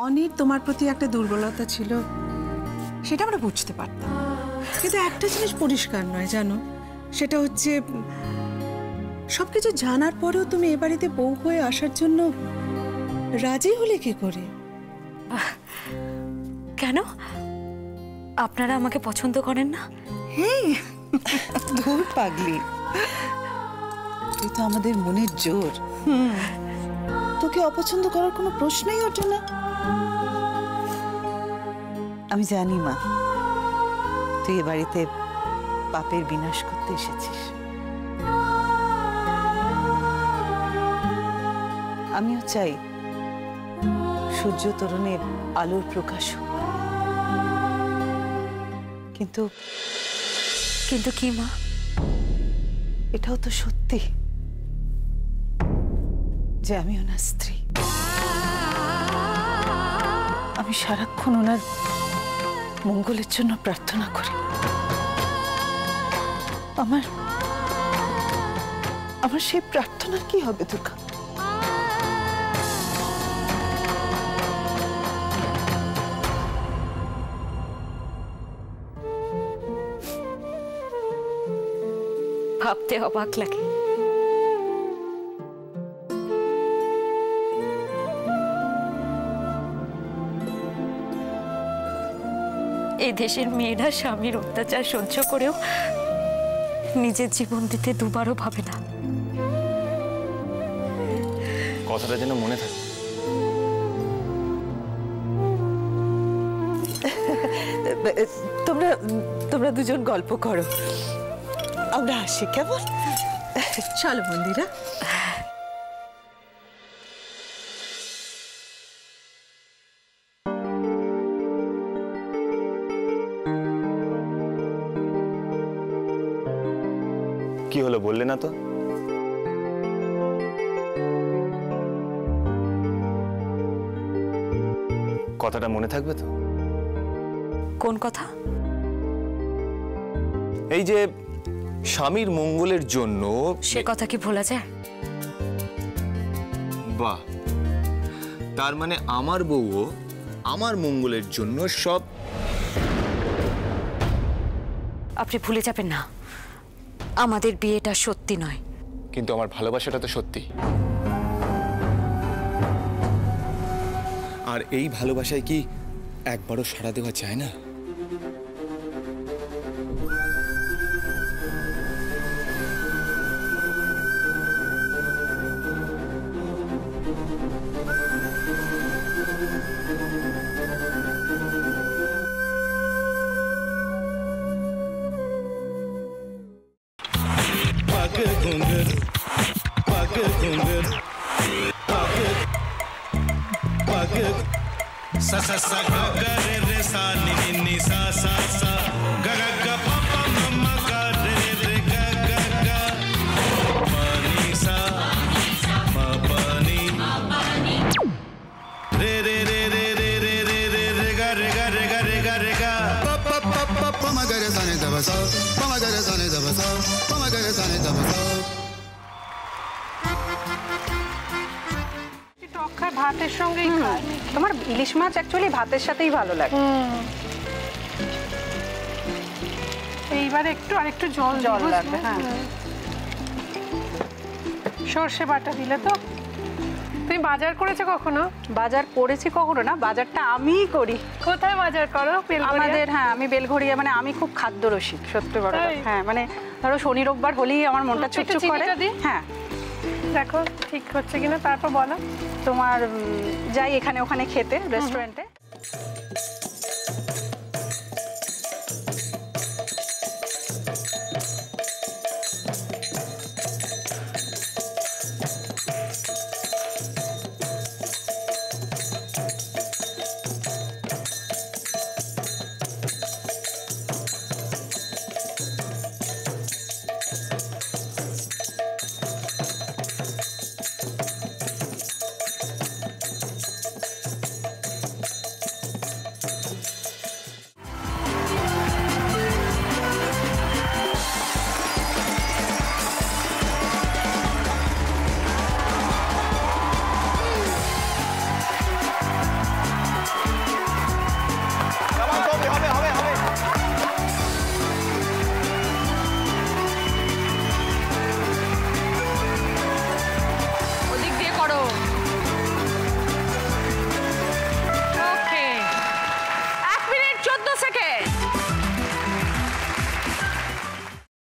অনির তোমার প্রতি একটা দুর্বলতা ছিল, সেটা আমরা বুঝতে পারতাম, কিন্তু একটা জিনিস পরিষ্কার নয় জানো, সেটা হচ্ছে সবকিছু জানার পরেও তুমি এ বাড়িতে বউ হয়ে আসার জন্য রাজি হলে কি করে? কেন আপনারা আমাকে পছন্দ করেন না? হ্যাঁ, ধুর পাগলি, তুই তো আমাদের মনের জোর। তোকে অপছন্দ করার কোনো প্রশ্নই ওঠে না। আমি জানি মা, তুই এ বাড়িতে পাপের বিনাশ করতে এসেছিস। আমিও চাই সূর্য তরুণে আলোর প্রকাশ হোক, কিন্তু কিন্তু কি মা? এটাও তো সত্যি যে আমি ওনার স্ত্রী। আমি সারাক্ষণ ওনার মঙ্গলের জন্য প্রার্থনা করি। আমার সেই প্রার্থনার কি হবে দুর্গা? ভাবতে অবাক লাগে, এই দেশের মেয়েরা স্বামীর অত্যাচার সহ্য করেও নিজের জীবন দিতে দুবারও ভাবে না। কথাটা যেন মনে থাকে। তোমরা দুজন গল্প করো, আমরা আসি কেমন? চলো মন্দিরা। কি হলো বললে না তো? কথাটা মনে থাকবে তো? কোন কথা? এই যে স্বামীর মঙ্গলের জন্য। সে কথা কি ভোলা যায়? বাহ, তার মানে আমার বউও আমার মঙ্গলের জন্য সব। আপনি ভুলে যাবেন না, আমাদের বিয়েটা সত্যি নয়। কিন্তু আমার ভালোবাসাটা তো সত্যি। আর এই ভালোবাসায় কি একবারও সাড়া দেওয়া যায় না? sa sa sa ga ga re re sa ni ni ni sa sa sa ga ga ga pa pa ma ma ga re re ga ga ga pa ni sa ma pa ni re re re re re re re re re ga re ga re ga re ga re ga pa pa pa pa pa ma ga re sa ni da ba sa pa ma ga re sa ni da ba sa pa ma ga re sa ni da ba sa। ভাতের সঙ্গেই খায়। তোমার ইলিশ মাছ actually ভাতের সাথেই ভালো লাগে। এইবারে একটু আরেকটু জল লাগবে। হ্যাঁ, সর্ষে বাটা দিলে তো। তুমি বাজার করেছো কখনো? বাজার করেছি কখনো না, বাজারটা আমিই করি। কোথায় বাজার করো? আমাদের, হ্যাঁ, আমি বেলঘড়িয়া, মানে আমি খুব খাদ্য রসিক, সত্যি বড়। হ্যাঁ, মানে ধরো শনি রোববার হলেই আমার মনটা চুপচুপ করে। হ্যাঁ, দেখো ঠিক হচ্ছে কিনা, তারপর বলো। তোমার যাই এখানে ওখানে খেতে, রেস্টুরেন্টে।